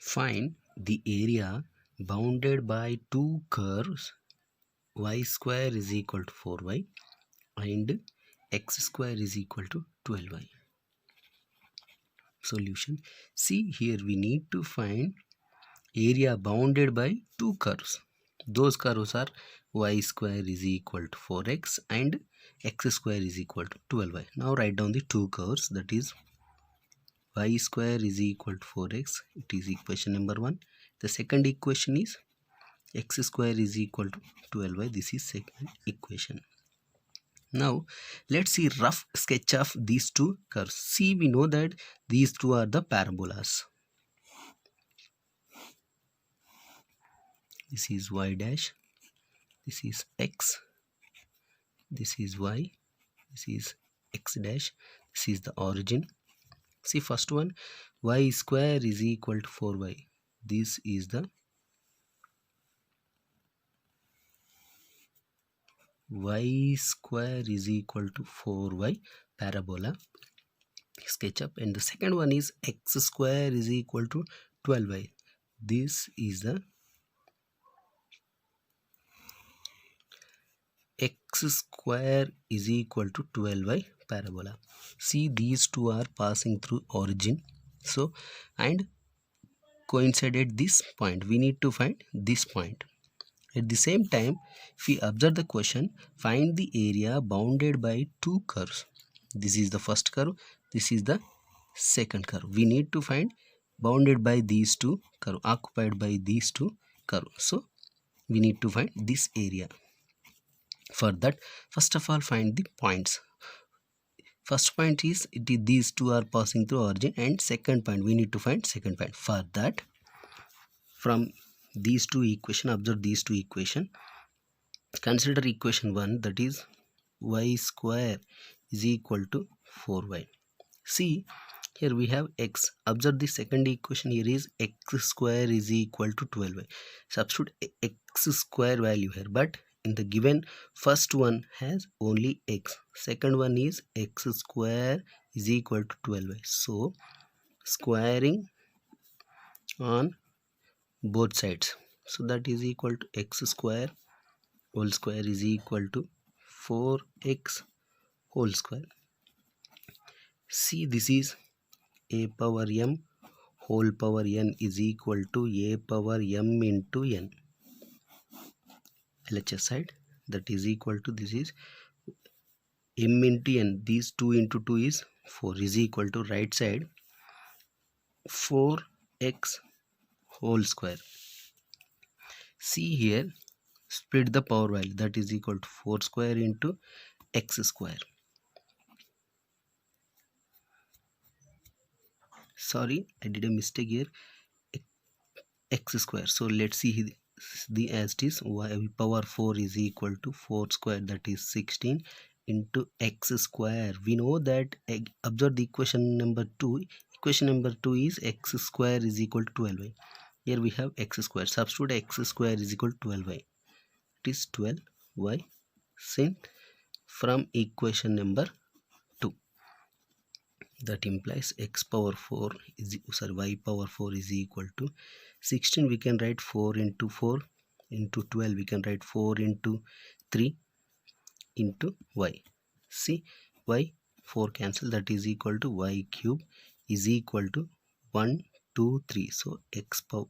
Find the area bounded by two curves y square is equal to 4y and x square is equal to 12y. Solution. See here we need to find area bounded by two curves. Those curves are y square is equal to 4x and x square is equal to 12y. Now write down the two curves, that is y square is equal to 4x. It is equation number 1. The second equation is x square is equal to 12y. This is second equation. Now let's see rough sketch of these two curves. See, we know that these two are the parabolas. This is y dash, this is x, this is y, this is x dash, this is the origin. See, first one, y square is equal to 4y. This is the y square is equal to 4y parabola SketchUp. And the second one is x square is equal to 12y. This is the x square is equal to 12y parabola. See, these two are passing through origin, so and coincide at this point. We need to find this point. At the same time, if we observe the question, find the area bounded by two curves. This is the first curve, this is the second curve. We need to find bounded by these two curves, occupied by these two curves. So we need to find this area. For that, first of all, find the points. First point is these two are passing through origin, and second point we need to find second point. For that, from these two equation, observe these two equation. Consider equation 1, that is y square is equal to 4y. See, here we have x. Observe the second equation, here is x square is equal to 12y. Substitute x square value here, but in the given first one has only x, second one is x square is equal to 12y. So squaring on both sides, so that is equal to x square whole square is equal to 4x whole square. See, this is a power m whole power n is equal to a power m into n. LHS side, that is equal to, this is m into n, these 2 into 2 is 4 is equal to right side 4x whole square. See here, split the power value, that is equal to 4 square into x square. Sorry, I did a mistake here, x square. So let's see the as it is, y power 4 is equal to 4 square, that is 16 into x square. We know that, observe the equation number 2. Equation number 2 is x square is equal to 12y. Here we have x square. Substitute x square is equal to 12y. It is 12y. Seen from equation number 2. That implies x power 4 is, sorry, y power 4 is equal to 16. We can write 4 into 4 into 12. We can write 4 into 3 into y. See, y 4 cancel, that is equal to y cube is equal to 1 2 3. So x power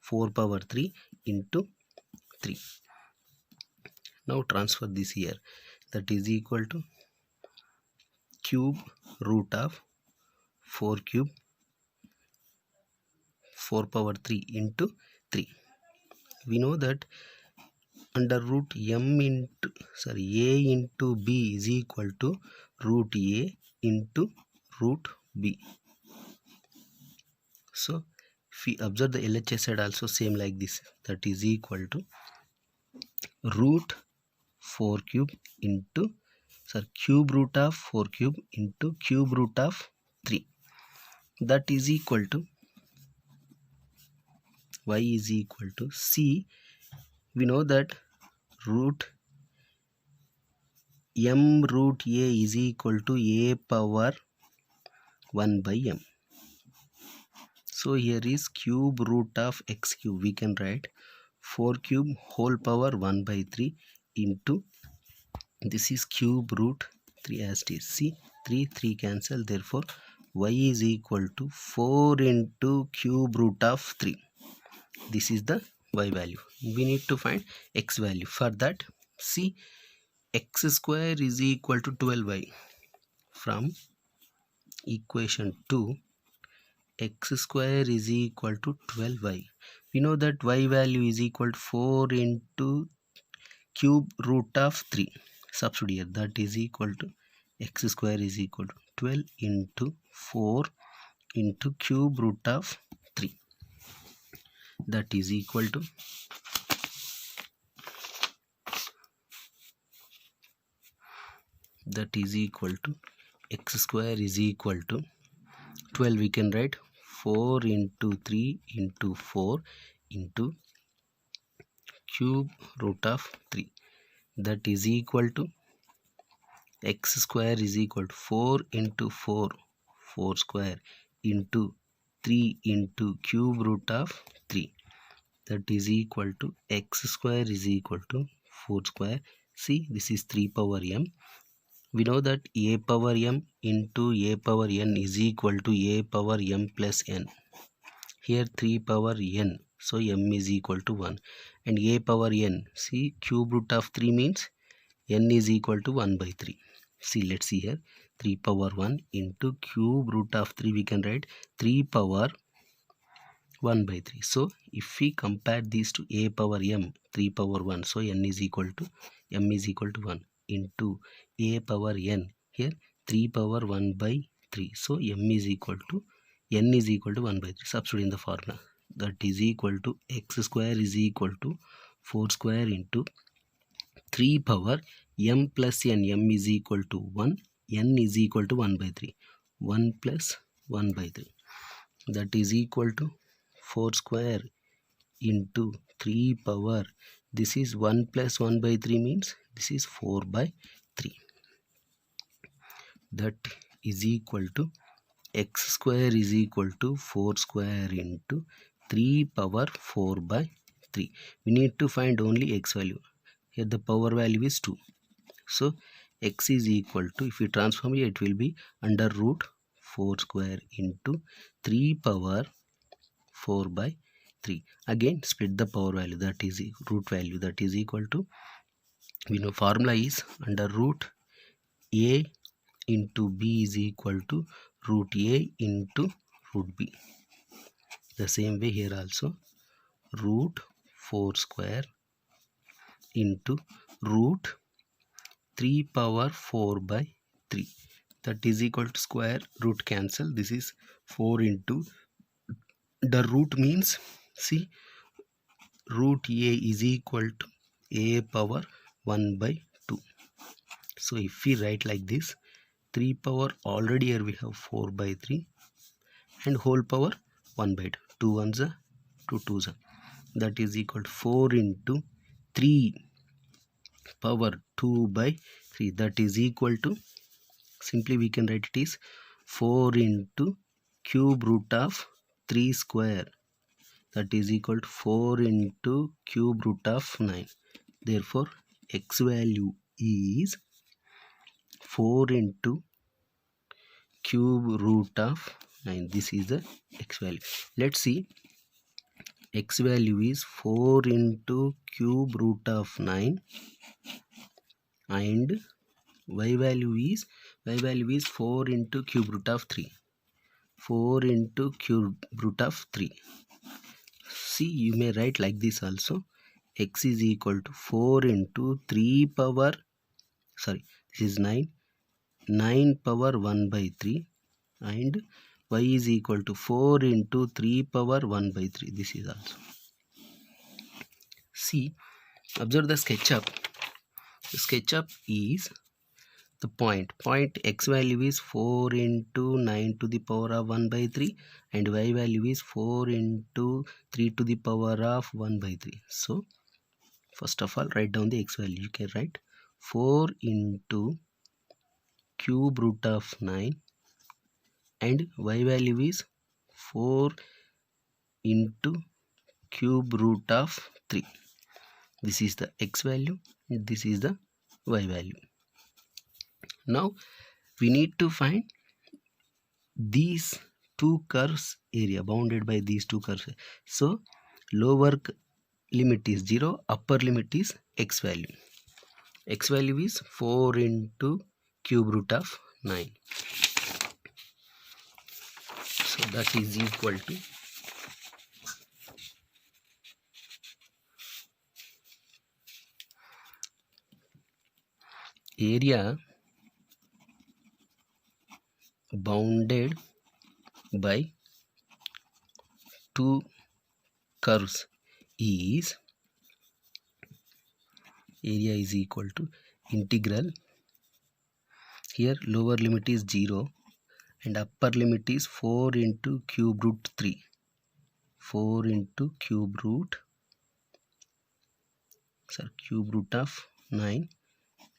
4 power 3 into 3. Now transfer this here, that is equal to cube root of 4 cube 4 power 3 into 3. We know that under root m into, sorry, a into b is equal to root a into root b. So if we observe the LHS side also same like this, that is equal to root 4 cube into, sorry, cube root of 4 cube into cube root of 3. That is equal to y is equal to c. We know that root m root a is equal to a power 1 by m. So here is cube root of x cube. We can write 4 cube whole power 1 by 3 into this is cube root 3 as it is. See 3 cancel, therefore y is equal to 4 into cube root of 3. This is the y value. We need to find x value. For that, see x square is equal to 12y. From equation 2, x square is equal to 12y. We know that y value is equal to 4 into cube root of 3. Substitute here, that is equal to x square is equal to 12 into 4 into cube root of 3. That is equal to x square is equal to 12. We can write 4 into 3 into 4 into cube root of 3. That is equal to x square is equal to 4 into 4 square into 3 into cube root of 3. That is equal to x square is equal to 4 square. See, this is 3 power m. We know that a power m into a power n is equal to a power m plus n. Here 3 power n, so m is equal to 1. And a power n, see cube root of 3 means n is equal to 1 by 3. See, let's see here, 3 power 1 into cube root of 3, we can write 3 power 1 by 3. So if we compare these to a power m, 3 power 1, so m is equal to 1 into a power n, here 3 power 1 by 3, so n is equal to 1 by 3. Substitute in the formula. That is equal to x square is equal to 4 square into 3 power m plus n, m is equal to 1, n is equal to 1 by 3, 1 plus 1 by 3. That is equal to 4 square into 3 power, this is 1 plus 1 by 3 means this is 4 by 3. That is equal to x square is equal to 4 square into 3 power 4 by 3. We need to find only x value. Here the power value is 2. So x is equal to, if we transform it, it will be under root 4 square into 3 power 4 by 3. Again split the power value, that is root value, that is equal to, we know formula is under root a into b is equal to root a into root b. The same way here also, root 4 square into root 3 power 4 by 3. That is equal to square root cancel. This is 4 into the root means, see, root a is equal to a power 1 by 2. So if we write like this, 3 power, already here we have 4 by 3 and whole power 1 by 2. 2 ones are 2 2s are. That is equal to 4 into 3 power 2 by 3. That is equal to, simply we can write it is 4 into cube root of 3 square. That is equal to 4 into cube root of 9. Therefore x value is 4 into cube root of 9. This is the x value. Let's see, x value is 4 into cube root of 9 and y value is 4 into cube root of 3. 4 into cube root of 3. See, you may write like this also, x is equal to 4 into 3 power, sorry, this is 9 power 1 by 3 and y is equal to 4 into 3 power 1 by 3. This is also. See, observe the SketchUp. The SketchUp is the point x value is 4 into 9 to the power of 1 by 3 and y value is 4 into 3 to the power of 1 by 3. So first of all, write down the x value. You can write 4 into cube root of 9 and y value is 4 into cube root of 3. This is the x value, this is the y value. Now we need to find these two curves area bounded by these two curves. So lower limit is 0, upper limit is x value. X value is 4 into cube root of 9. So that is equal to area bounded by two curves is area is equal to integral. Here lower limit is 0 and upper limit is 4 into cube root 3. 4 into cube root of 9,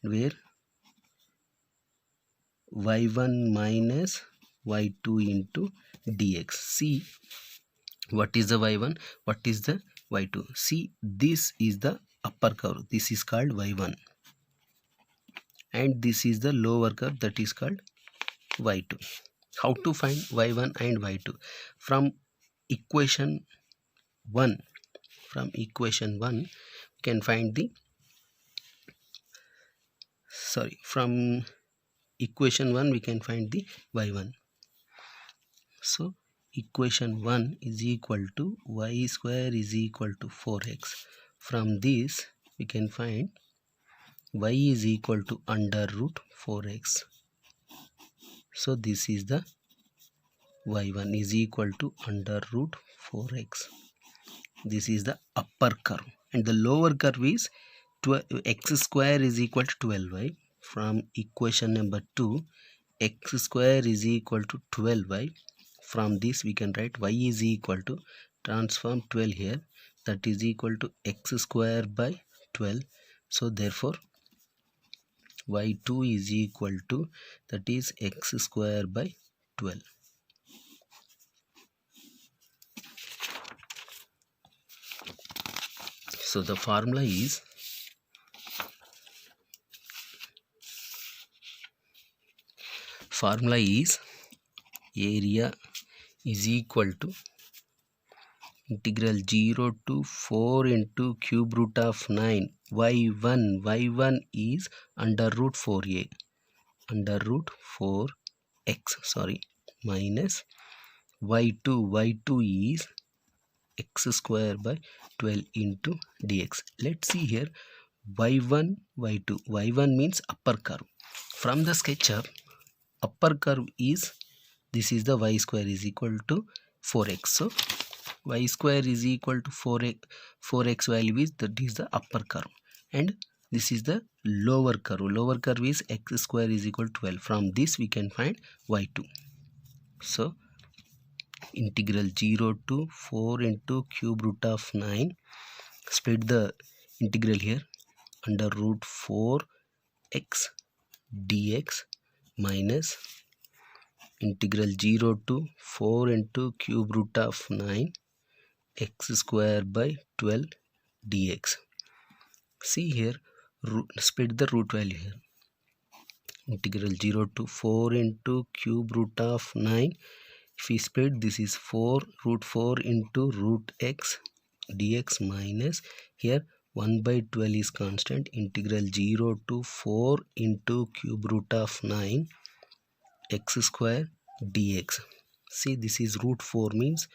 where y1 minus y2 into dx. See what is the y1, what is the y2. See, this is the upper curve, this is called y1, and this is the lower curve, that is called y2. How to find y1 and y2? From equation 1 we can find the from equation 1 we can find the y1. So equation 1 is equal to y square is equal to 4x. From this we can find y is equal to under root 4x. So this is the y1 is equal to under root 4x. This is the upper curve, and the lower curve is x square is equal to 12y. From equation number 2, x square is equal to 12y. From this we can write y is equal to, transform 12 here, that is equal to x square by 12. So therefore y2 is equal to, that is x square by 12. So the formula is area is equal to integral 0 to 4 into cube root of 9 y1 is under root 4a, under root 4x, minus y2 is x square by 12 into dx. Let's see here, y1 means upper curve. From the SketchUp, upper curve is, this is the y square is equal to 4x. So y square is equal to 4x value is, that is the upper curve, and this is the lower curve. Lower curve is x square is equal to 12. From this we can find y2. So integral 0 to 4 into cube root of 9, split the integral here, under root 4x dx minus integral 0 to 4 into cube root of 9 x square by 12 dx. See here, split the root value here, integral 0 to 4 into cube root of 9. If we split, this is 4 root 4 into root x dx minus, here 1 by 12 is constant, integral 0 to 4 into cube root of 9 x square dx. See, this is root 4 means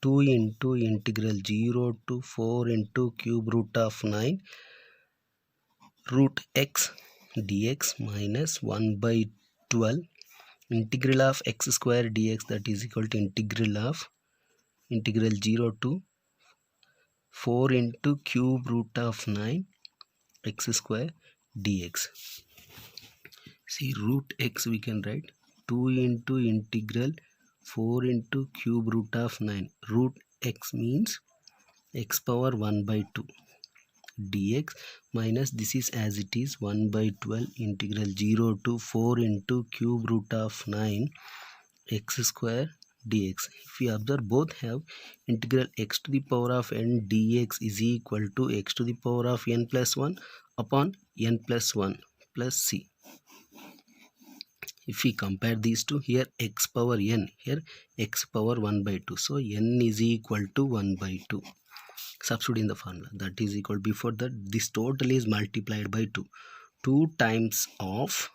2 into integral 0 to 4 into cube root of 9 root x dx minus 1 by 12 integral of x square dx, that is equal to integral 0 to 4 into cube root of 9 x square dx. See, root x we can write 2 into integral 4 into cube root of 9. Root x means x power 1 by 2 dx minus, this is as it is, 1 by 12 integral 0 to 4 into cube root of 9 x square dx. If we observe, both have integral x to the power of n dx is equal to x to the power of n plus 1 upon n plus 1 plus c. If we compare these two, here x power n, here x power 1 by 2. So n is equal to 1 by 2. Substitute in the formula, that is equal, before that this total is multiplied by 2. 2 times of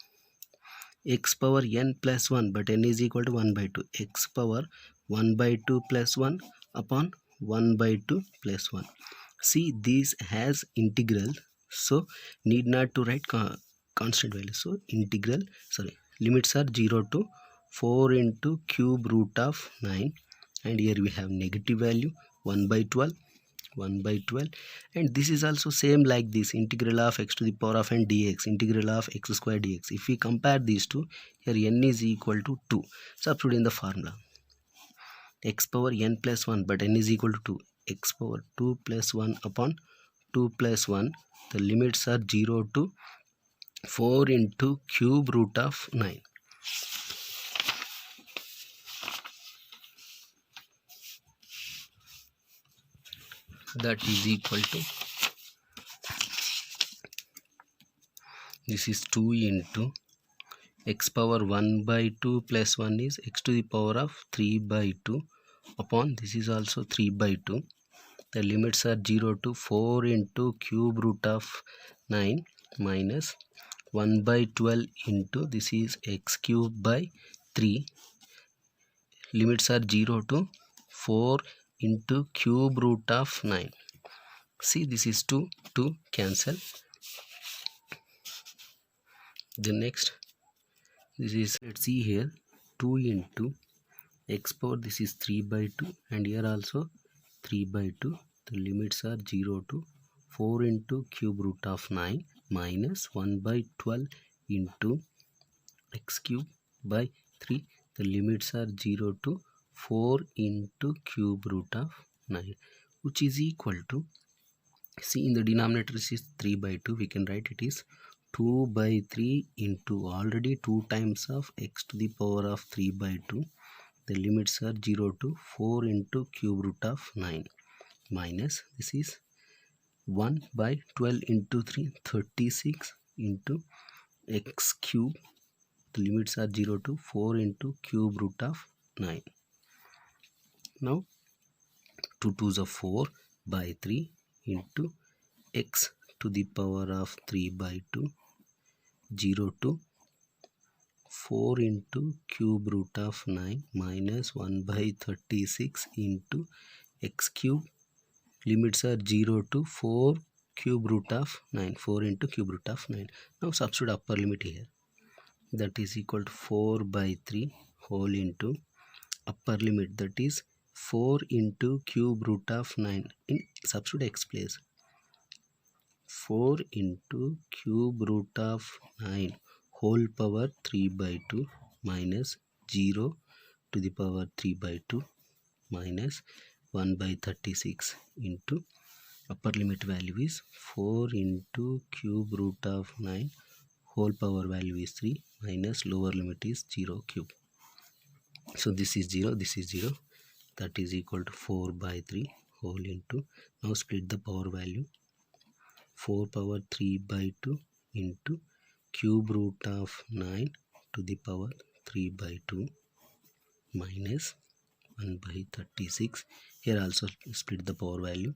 x power n plus 1, but n is equal to 1 by 2. X power 1 by 2 plus 1 upon 1 by 2 plus 1. See, this has integral, so need not to write constant value. So integral, limits are 0 to 4 into cube root of 9, and here we have negative value 1 by 12, and this is also same like this, integral of x to the power of n dx, integral of x square dx. If we compare these two, here n is equal to 2. Substitute in the formula, x power n plus 1, but n is equal to 2, x power 2 plus 1 upon 2 plus 1. The limits are 0 to 4 into cube root of 9. That is equal to, this is 2 into x power 1 by 2 plus 1 is x to the power of 3 by 2 upon, this is also 3 by 2. The limits are 0 to 4 into cube root of 9 minus 1 by 12 into, this is x cube by 3. Limits are 0 to 4 into cube root of 9. See, this is 2 cancel. The next, this is, let's see here, 2 into x power, this is 3 by 2, and here also 3 by 2. The limits are 0 to 4 into cube root of 9 minus 1 by 12 into x cube by 3. The limits are 0 to 4 into cube root of 9, which is equal to, see, in the denominator this is 3 by 2, we can write it is 2 by 3 into, already 2 times of x to the power of 3 by 2. The limits are 0 to 4 into cube root of 9 minus, this is 1 by 12 into 3, 36 into x cube. The limits are 0 to 4 into cube root of 9. Now 2 2s are 4 by 3 into x to the power of 3 by 2, 0 to 4 into cube root of 9 minus 1 by 36 into x cube. Limits are 0 to 4 cube root of 9, 4 into cube root of 9. Now substitute upper limit here, that is equal to 4 by 3 whole into upper limit, that is 4 into cube root of 9, in substitute x place, 4 into cube root of 9 whole power 3 by 2 minus 0 to the power 3 by 2 minus 1 by 36 into upper limit value is 4 into cube root of 9 whole power value is 3 minus lower limit is 0 cube. So this is 0, this is 0, that is equal to 4 by 3 whole into, now split the power value, 4 power 3 by 2 into cube root of 9 to the power 3 by 2 minus 1 by 36. Here also split the power value,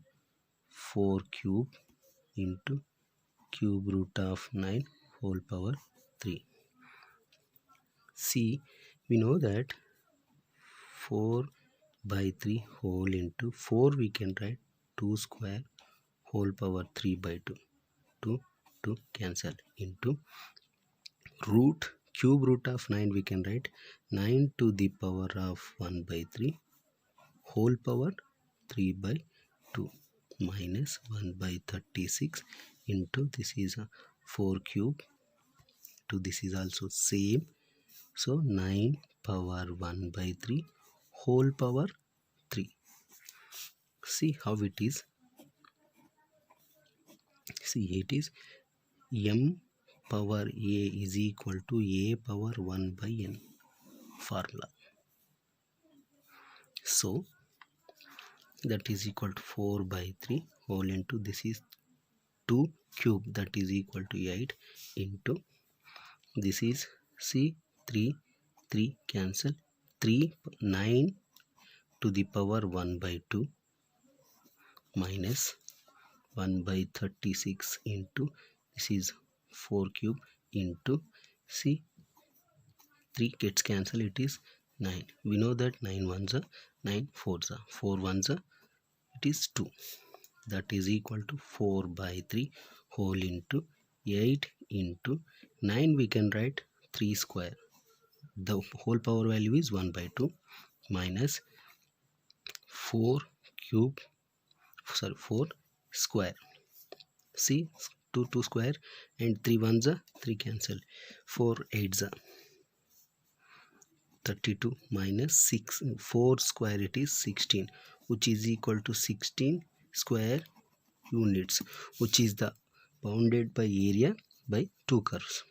4 cube into cube root of 9 whole power 3. See, we know that 4 by 3 whole into 4 we can write 2 square whole power 3 by 2, 2 cancel into root cube root of 9 we can write 9 to the power of 1 by 3 whole power 3 by 2 minus 1 by 36 into, this is a 4 cube to, this is also same, so 9 power 1 by 3 whole power 3. See how it is, see it is m power a is equal to a power 1 by n formula. So that is equal to 4 by 3 whole into this is 2 cube, that is equal to 8 into this is C 3 cancel 3 9 to the power 1 by 2 minus 1 by 36 into this is 4 cube into C 3 gets cancel, it is 9. We know that 9 ones are 9 fours are 4 ones are it is 2, that is equal to 4 by 3 whole into 8 into 9, we can write 3 square, the whole power value is 1 by 2 minus 4 cube, sorry 4 square, see 2 square and 3 ones are 3 cancel, 4 8s are 32 minus 6 4 square it is 16, which is equal to 16 square units, which is the bounded by area by two curves.